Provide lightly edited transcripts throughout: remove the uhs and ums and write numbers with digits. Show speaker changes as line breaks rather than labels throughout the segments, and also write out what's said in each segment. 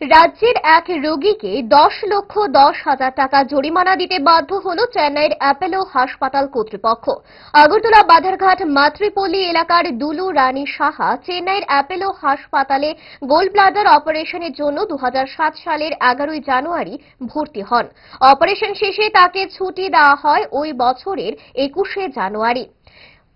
রাজ্যের এক রোগীকে 10,10,০০০ টাকা জরিমানা দিতে বাধ্য হল চেন্নাইয়ের অ্যাপোলো হাসপাতাল কর্তৃপক্ষ। আগরতলা বাধারঘাট মাতৃপল্লী এলাকার দুলু রানী সাহা চেন্নাইয়ের অ্যাপোলো হাসপাতালে গোল ব্লাডার অপারেশনের জন্য 2007 সালের 11 জানুয়ারি ভর্তি হন। অপারেশন শেষে তাকে ছুটি দেওয়া হয় ওই বছরের 21 জানুয়ারি।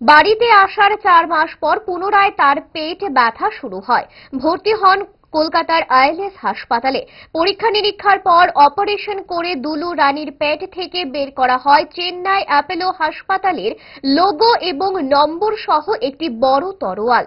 বাড়িতে আসার 4 মাস পর পুনরায় তার পেট ব্যথা শুরু হয়। ভর্তি হন কলকাতার আইএলএস হাসপাতালে। পরীক্ষা নিরীক্ষার পর অপারেশন করে দুলু রানীর পেট থেকে বের করা হয় চেন্নাই অ্যাপোলো হাসপাতালের লোগো এবং নম্বর সহ একটি বড় তরোয়াল।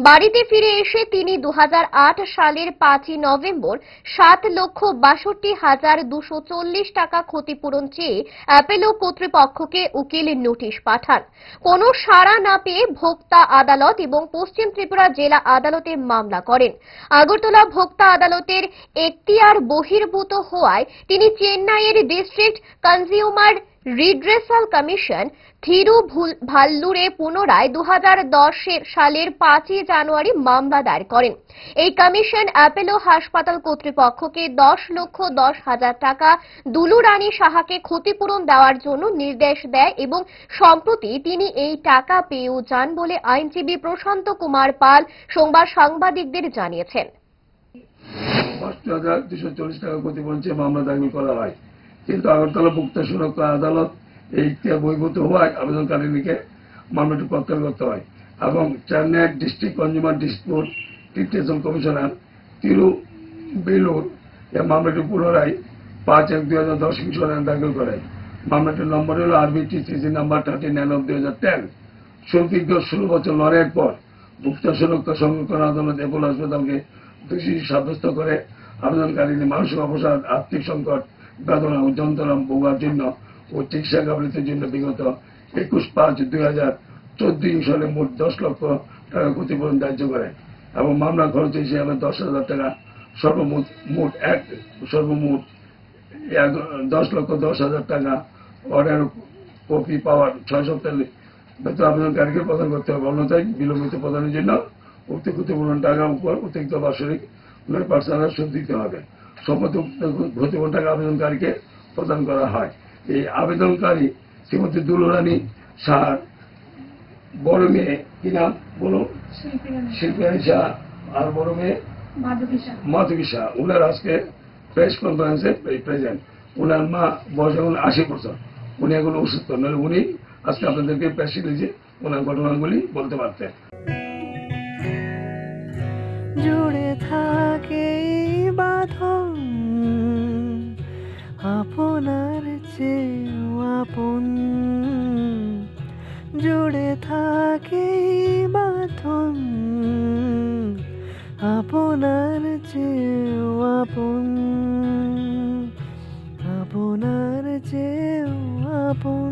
বাড়িতে ফিরে এসে তিনি 2008 সালের 5 নভেম্বর 7,62,240 টাকা ক্ষতিপূরণ চেয়ে অ্যাপোলো কর্তৃপক্ষকে উকিল নোটিশ পাঠান। কোনো সাড়া না পেয়ে ভোক্তা আদালত এবং পশ্চিম ত্রিপুরা জেলা আদালতে মামলা করেন। আগরতলা ভোক্তা আদালতের এখতিয়ার বহির্ভূত হওয়ায় তিনি চেন্নাইয়ের ডিস্ট্রিক্ট কনজিউমার রিড্রেসাল কমিশন থিরুভাল্লুরে পুনরায় 2010 সালের 5 জানুয়ারি মামলা দায়ের করেন। এই কমিশন অ্যাপোলো হাসপাতাল কর্তৃপক্ষকে 10,10,০০০ টাকা দুলু রানী সাহাকে ক্ষতিপূরণ দেওয়ার জন্য নির্দেশ দেয় এবং সম্প্রতি তিনি এই টাকা পেয়েও যান বলে আইনজীবী প্রশান্ত কুমার পাল সোমবার সাংবাদিকদের জানিয়েছেন।
5,240 টাকা ক্ষতিপূরণ চেয়ে মামলা দাখিল করা হয়, কিন্তু আগরতলা ভোক্তা সুরক্ষা আদালত এই ইখতিয়ার বহির্ভূত হওয়ায় আবেদনকারীকে মামলাটি প্রত্যাহার করতে হয় এবং Chennai district consumer dispute tribunal commissioner Tiruvallur এই মামলাটি পুনরায় 5/1/2010 মিশনে দাখিল করে। মামলাটির নম্বর হল RBTCC নাম্বার 39/2010। সুদীর্ঘ 16 বছর লড়াইয়ের পর ভোক্তা সুরক্ষা সংরক্ষণ আদালত অ্যাপোলো হাসপাতালকে দোষী সাব্যস্ত করে আবেদনকারী মানসিক অবসাদ, আর্থিক সংকট, বেদনা ও যন্ত্রণা ভোগার জন্য ও চিকিৎসা গাফিলতির জন্য বিগত 21/5/2014 সালে মোট 10 লক্ষ টাকা ক্ষতিপূরণ ধার্য করে এবং মামলা খরচ হিসেবে 10,000 টাকা সর্বমোট 10,10,০০০ টাকা অর্ডার কপি পাওয়ার 6 সপ্তাহের ভেতর আবেদনকারীকে প্রদান করতে হবে। অন্যথায় বিলম্বিত প্রদানের জন্য উক্ত ক্ষতিপূরণ টাকার উপর অতিরিক্ত বার্ষিক 9% সুদ দিতে হবে। সম্মত ক্ষতিপূরণ টাকা আবেদনকারীকে প্রদান করা হয়। এই আবেদনকারী শ্রীমতী দুলু রানী সাহার বড় মেয়ে কি নাম বলো? শিল্পী রানী সাহা আর বড় মেয়ে মাধবী সাহা। উনার আজকে প্রেস কনফারেন্সে প্রেজেন্ট। উনার মা বয়স এখন 80 বছর। উনি এখন অসুস্থ, নইলে উনি আজকে আপনাদেরকে প্রেস রিলিজে ওনার ঘটনাগুলি বলতে পারতেন।
জুড়ে থাকে বাঁধন আপনার চেয়েও আপন, জুড়ে থাকে বাঁধন আপনার চেয়েও আপন, আপনার চেয়েও আপন।